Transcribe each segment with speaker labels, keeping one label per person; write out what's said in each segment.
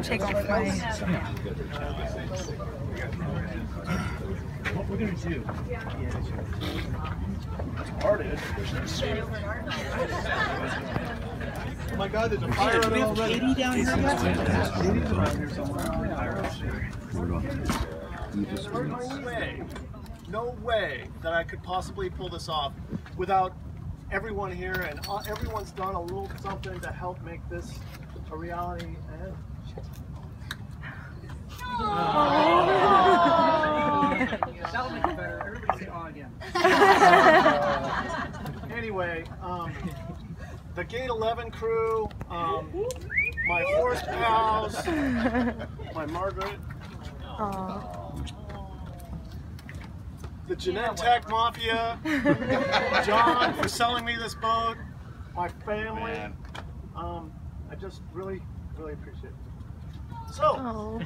Speaker 1: gotta take off my...
Speaker 2: What we're gonna do started. Oh my God, there's a fire on it already. Katie down here? No way that I could possibly pull this off without everyone here, and everyone's done a little something to help make this a reality. And
Speaker 3: that'll make it better. Everybody say "oh" again.
Speaker 2: Anyway, the Gate 11 crew, my horse pals, my Margaret, the Genentech Mafia, John for selling me this boat, my family. I just really appreciate it. So,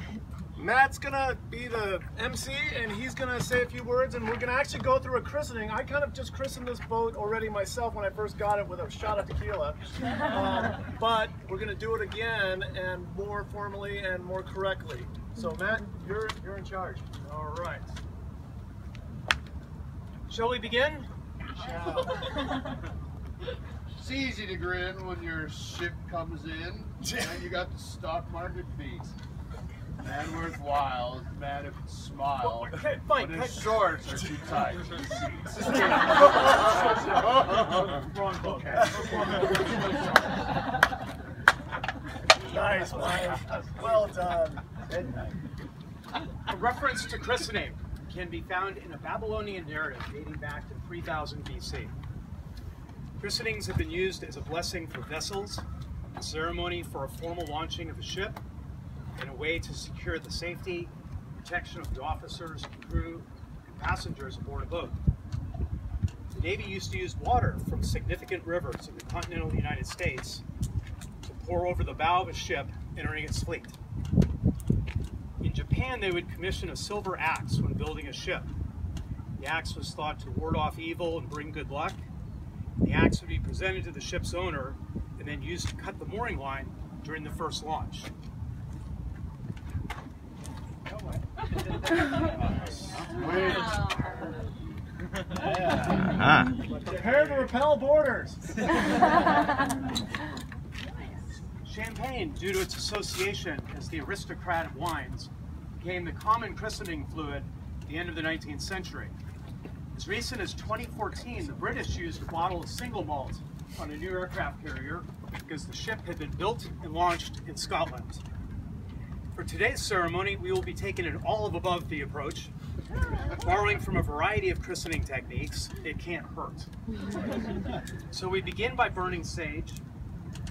Speaker 2: Matt's gonna be the MC, and he's gonna say a few words, and we're gonna actually go through a christening. I kind of just christened this boat already myself when I first got it with a shot of tequila, but we're gonna do it again, and more formally and more correctly. So Matt, you're in charge.
Speaker 3: All right. Shall we begin?
Speaker 4: It's easy to grin when your ship comes in and you got the stock market beat. Man worthwhile is man who can smile, but his shorts are too tight for the seats.
Speaker 2: Wrong boat. Nice, well done.
Speaker 3: A reference to christening can be found in a Babylonian narrative dating back to 3000 BC. Christenings have been used as a blessing for vessels, a ceremony for a formal launching of a ship, and a way to secure the safety and protection of the officers, crew, and passengers aboard a boat. The Navy used to use water from significant rivers in the continental United States to pour over the bow of a ship entering its fleet. In Japan, they would commission a silver axe when building a ship. The axe was thought to ward off evil and bring good luck. The axe would be presented to the ship's owner and then used to cut the mooring line during the first launch.
Speaker 2: Prepare to repel borders.
Speaker 3: Champagne, due to its association as the aristocrat of wines, became the common christening fluid at the end of the 19th century. As recent as 2014, the British used a bottle of single malt on a new aircraft carrier because the ship had been built and launched in Scotland. For today's ceremony, we will be taking an all-of-above-the approach, borrowing from a variety of christening techniques. It can't hurt. So we begin by burning sage,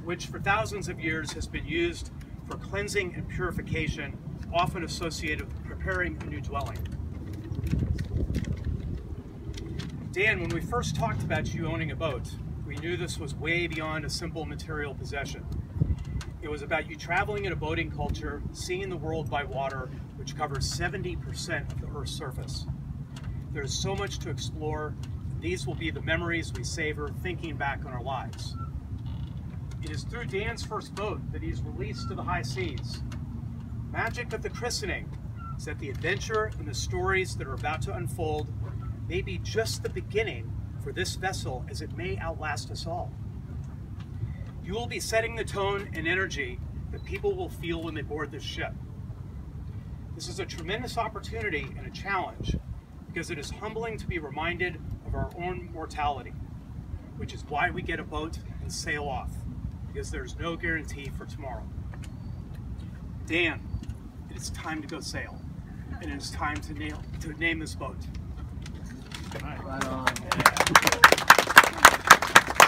Speaker 3: which for thousands of years has been used for cleansing and purification, often associated with preparing a new dwelling. Dan, when we first talked about you owning a boat, we knew this was way beyond a simple material possession. It was about you traveling in a boating culture, seeing the world by water, which covers 70% of the Earth's surface. There's so much to explore. These will be the memories we savor thinking back on our lives. It is through Dan's first boat that he's released to the high seas. Magic of the christening is that the adventure and the stories that are about to unfold may be just the beginning for this vessel, as it may outlast us all. You will be setting the tone and energy that people will feel when they board this ship. This is a tremendous opportunity and a challenge because it is humbling to be reminded of our own mortality, which is why we get a boat and sail off, because there's no guarantee for tomorrow. Dan, it is time to go sail, and it is time to name this boat.
Speaker 2: Right on.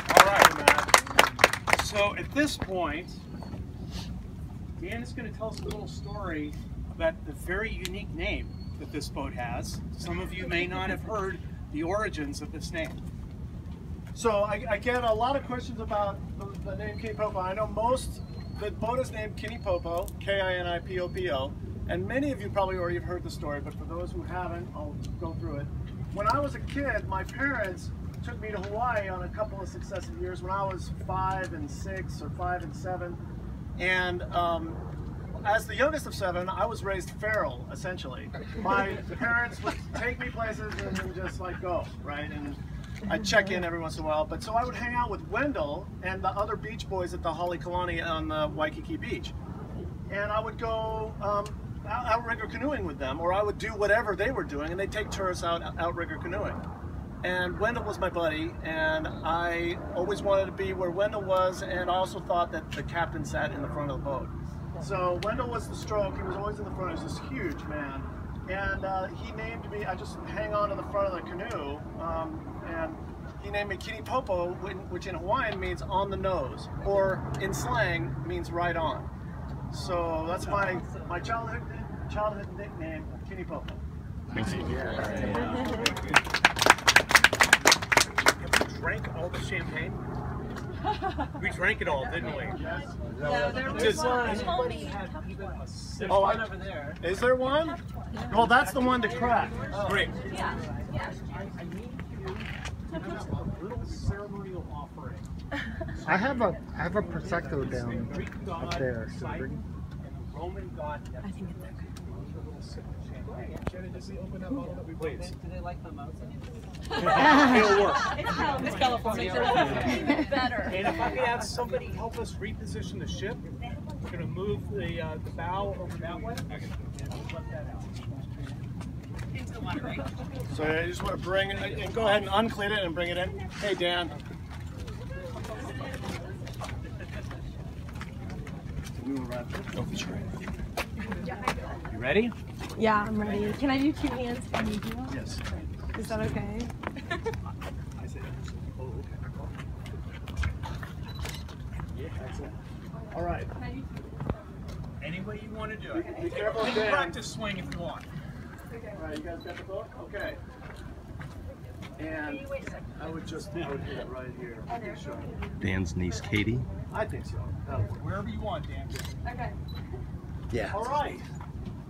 Speaker 3: All right, Matt. So at this point, Dan is going to tell us a little story about the very unique name that this boat has. Some of you may not have heard the origins of this name.
Speaker 2: So I get a lot of questions about the name Kini Popo. I know the boat is named Kini Popo, K-I-N-I-P-O-P-O, and many of you probably already have heard the story, but for those who haven't, I'll go through it. When I was a kid, my parents took me to Hawaii on a couple of successive years when I was 5 and 6 or 5 and 7, and as the youngest of 7, I was raised feral, essentially. My parents would take me places and then just like go, right? And I'd check in every once in a while. But so I would hang out with Wendell and the other beach boys at the Kuony on the Waikiki Beach. And I would go outrigger canoeing with them, or I would do whatever they were doing, and they'd take tourists out outrigger canoeing. And Wendell was my buddy, and I always wanted to be where Wendell was, and I also thought that the captain sat in the front of the boat. So Wendell was the stroke, he was always in the front, he was this huge man. And he named me, I just hang on to the front of the canoe, and he named me Kini Popo, which in Hawaiian means on the nose, or in slang means right on. So that's my childhood nickname, Kini Popo.
Speaker 1: Thanks.
Speaker 3: Drank all the champagne? We drank it all, didn't we?
Speaker 5: Yeah, there was one.
Speaker 2: Over there. Is there one? Well, that's the one to crack.
Speaker 3: Great.
Speaker 5: Yeah.
Speaker 3: I need you to have a little ceremonial offering.
Speaker 6: I have a prosecco down up there. So
Speaker 3: And the Roman god. I think it's okay. Please.
Speaker 7: Do they like mimosa?
Speaker 3: It'll work.
Speaker 5: It's California. Better.
Speaker 3: And if I could have somebody help us reposition the ship, we're going to move the bow over that way. And let that out.
Speaker 5: Into the water, right?
Speaker 2: So I just want to bring it, and go ahead and uncleat it and bring it in. Hey, Dan.
Speaker 3: You ready?
Speaker 8: Yeah, I'm ready. Can I do 2 hands? Can you do that?
Speaker 2: Yes.
Speaker 8: Is that okay?
Speaker 2: I say oh, okay. Yeah, that's it. All right.
Speaker 3: Any way you want to do it.
Speaker 2: Be careful,
Speaker 3: You can
Speaker 2: Dan.
Speaker 3: practice swing if you want.
Speaker 2: All right, you guys got the boat? Okay. And I would hit it right here. Sure.
Speaker 1: Dan's niece, Katie.
Speaker 2: I think so. That'll work.
Speaker 3: Wherever you want, Dan.
Speaker 5: Okay.
Speaker 6: yeah.
Speaker 2: All right.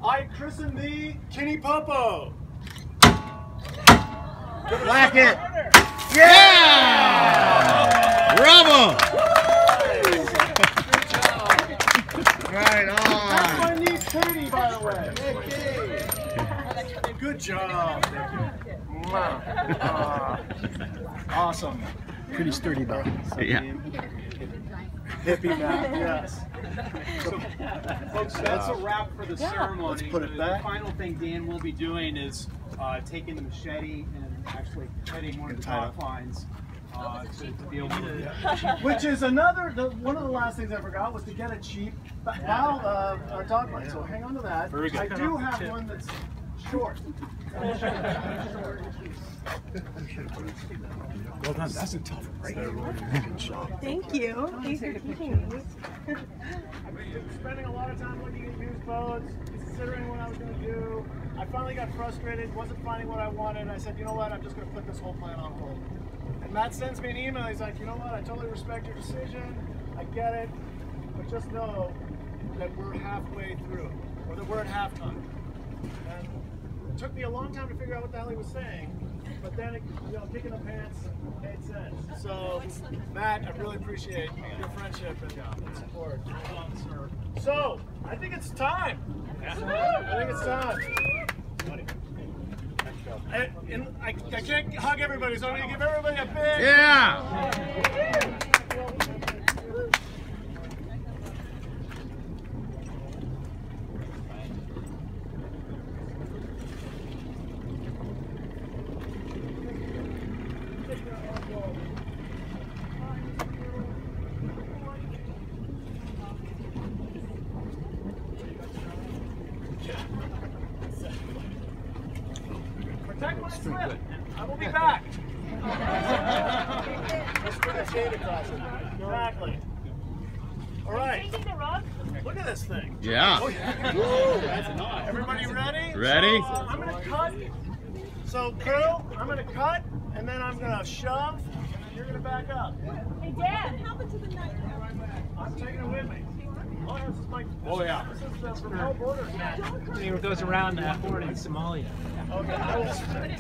Speaker 2: I christen thee Kini Popo.
Speaker 6: Whack it!
Speaker 1: Yeah! Bravo!
Speaker 6: Right
Speaker 2: That's
Speaker 6: on.
Speaker 2: my niece Katie, by the way. Hey, Katie. Good job. Awesome.
Speaker 6: Pretty sturdy though.
Speaker 1: Yeah.
Speaker 2: Hippie man, yes.
Speaker 3: So, folks, that's a wrap for the ceremony.
Speaker 2: Let's put it
Speaker 3: The
Speaker 2: back.
Speaker 3: final thing Dan will be doing is taking the machete and actually cutting one of the
Speaker 2: Tie it up.
Speaker 3: top lines to be able to.
Speaker 2: Which is another, one of the last things I forgot was to get a cheap dog line. So hang on to that.
Speaker 3: Very good.
Speaker 2: I do have one that's short.
Speaker 3: Well done. That's a tough break.
Speaker 8: Thank you. Thanks for teaching me.
Speaker 2: I've been spending a lot of time looking at used boats, considering what I was going to do. I finally got frustrated, wasn't finding what I wanted. I said, you know what, I'm just going to put this whole plan on hold. And Matt sends me an email. He's like, you know what, I totally respect your decision. I get it. But just know that we're halfway through, or that we're at halftime. And it took me a long time to figure out what the hell he was saying. But then, kicking the pants made sense. So, Matt, I really appreciate your friendship and support. So, I think it's time. I think it's time. I can't hug everybody, so I'm going to give everybody a big...
Speaker 1: Yeah!
Speaker 2: Protect my slip. I will be back. Let's put a skate across it. Exactly. All right. Look at this thing.
Speaker 1: Yeah.
Speaker 2: Oh, yeah. Everybody ready?
Speaker 1: Ready?
Speaker 2: So, I'm going to cut. So, crew, I'm going to cut, and then I'm going to shove, and you're going to back up.
Speaker 5: Hey, Dad, how much of the night?
Speaker 2: I'm taking it with me. Oh, this is my.
Speaker 3: Oh, yeah.
Speaker 2: This is the remote border snack.
Speaker 7: It goes around that board in Somalia.
Speaker 2: Okay,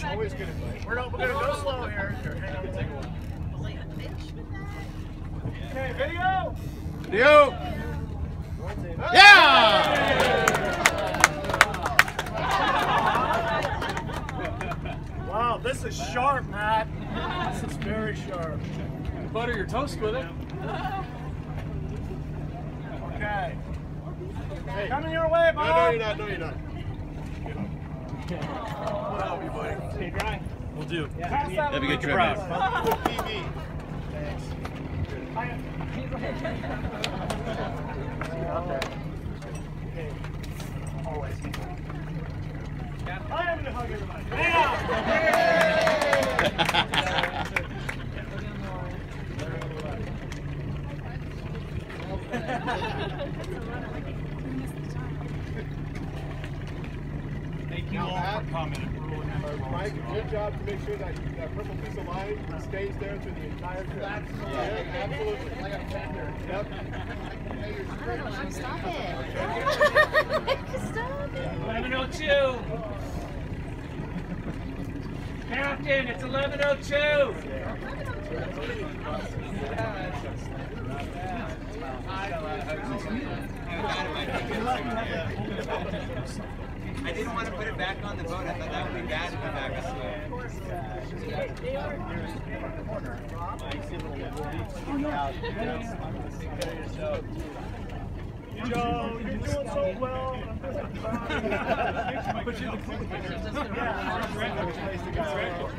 Speaker 2: always good advice. We're gonna go slow here. Hang on, take one. Okay, video.
Speaker 1: Yo!
Speaker 2: Wow, this is sharp, Matt. This is very sharp.
Speaker 3: Butter your toast with it.
Speaker 2: Okay. Hey. Coming your way, Bob.
Speaker 4: No, you're not. No, you're not.
Speaker 2: Stay dry.
Speaker 3: We'll do.
Speaker 1: Have a good trip, man.
Speaker 4: TV.
Speaker 2: Always. I am going to hug everybody.
Speaker 3: Thank you all for coming.
Speaker 4: Mike, good job to make sure that purple piece of line stays there through the entire trip. Yeah, absolutely. Like a fender. Yep.
Speaker 5: Stop it. Stop it.
Speaker 7: 11:02. Captain, it's 11:02.
Speaker 9: I didn't want to put it back on the boat. I thought that would be bad to put back on
Speaker 2: Joe, you're doing so well.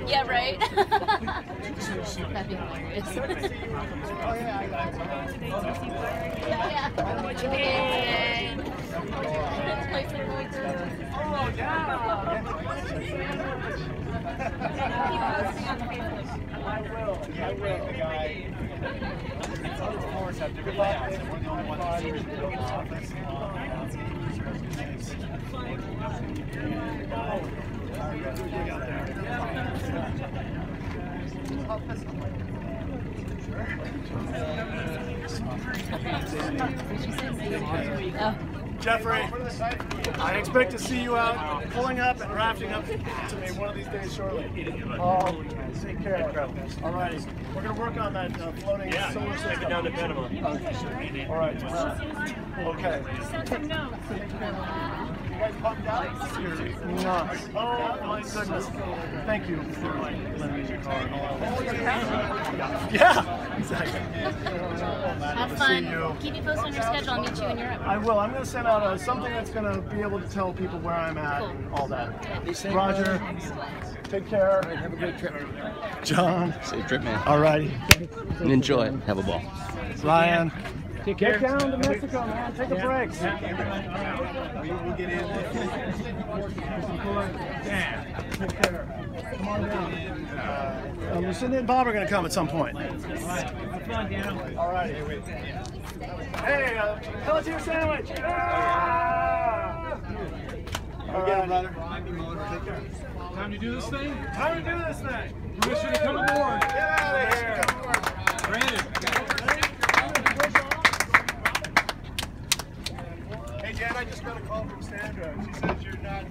Speaker 5: Yeah, right? That'd be hilarious. Yeah. Let's play some noises.
Speaker 2: Oh, yeah. I will. Other floors have different layouts, and we're the only ones that see the office. Jeffrey, I expect to see you out pulling up and rafting up to me one of these days shortly. Oh, take care. All righty. We're going to work on that floating solar system. Down to Panama. All right. Okay. You guys pumped out? No. Oh, my goodness. Thank you for letting me use your car. Yeah, exactly.
Speaker 5: Have fun. Keep me posted on your schedule. I'll meet you in Europe.
Speaker 2: I will. I'm going to send out something that's going to be able to tell people where I'm at and all that. Roger. Take care. Have a great trip. John.
Speaker 1: Safe trip, man.
Speaker 2: All righty.
Speaker 1: And enjoy. Have a ball.
Speaker 2: Ryan.
Speaker 7: Take care.
Speaker 2: Get down to Mexico, man. Take a break.
Speaker 4: We'll get in.
Speaker 2: Take care. Come on down. Lucinda and Bob are going to come at some point.
Speaker 7: Have fun, Daniel.
Speaker 2: All right. Hey, pelletier sandwich. Yeah! All right, brother.
Speaker 3: Time to do this thing?
Speaker 2: Time to do this thing.
Speaker 3: Permission to come aboard.
Speaker 2: Get out of here.
Speaker 3: Granted.
Speaker 4: Hey, Jan, I just got a call from Sandra. She says you're not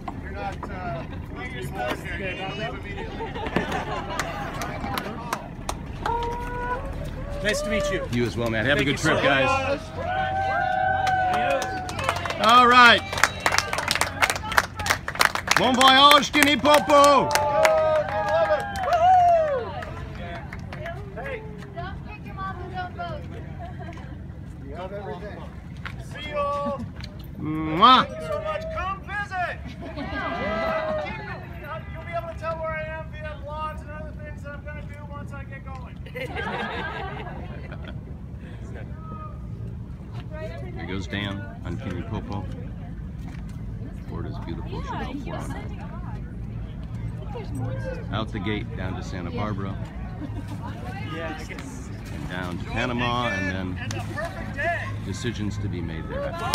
Speaker 4: leaving board here. You gotta leave immediately.
Speaker 3: Nice to meet you.
Speaker 1: You as well, man. Have a good trip,
Speaker 3: so
Speaker 1: guys. All right. Bon voyage, Kini, Popo.
Speaker 2: Hey.
Speaker 5: Don't pick your mom who don't vote.
Speaker 2: You have everything. See you all.
Speaker 1: Mwah.
Speaker 2: Thank you so much. Come visit. You'll be able to tell where I am via blogs and other things that I'm going to do once I get going.
Speaker 1: Here goes Dan on Kini Popo. Florida's beautiful Chanel out the gate down to Santa Barbara, and down to Panama, and then decisions to be made thereafter.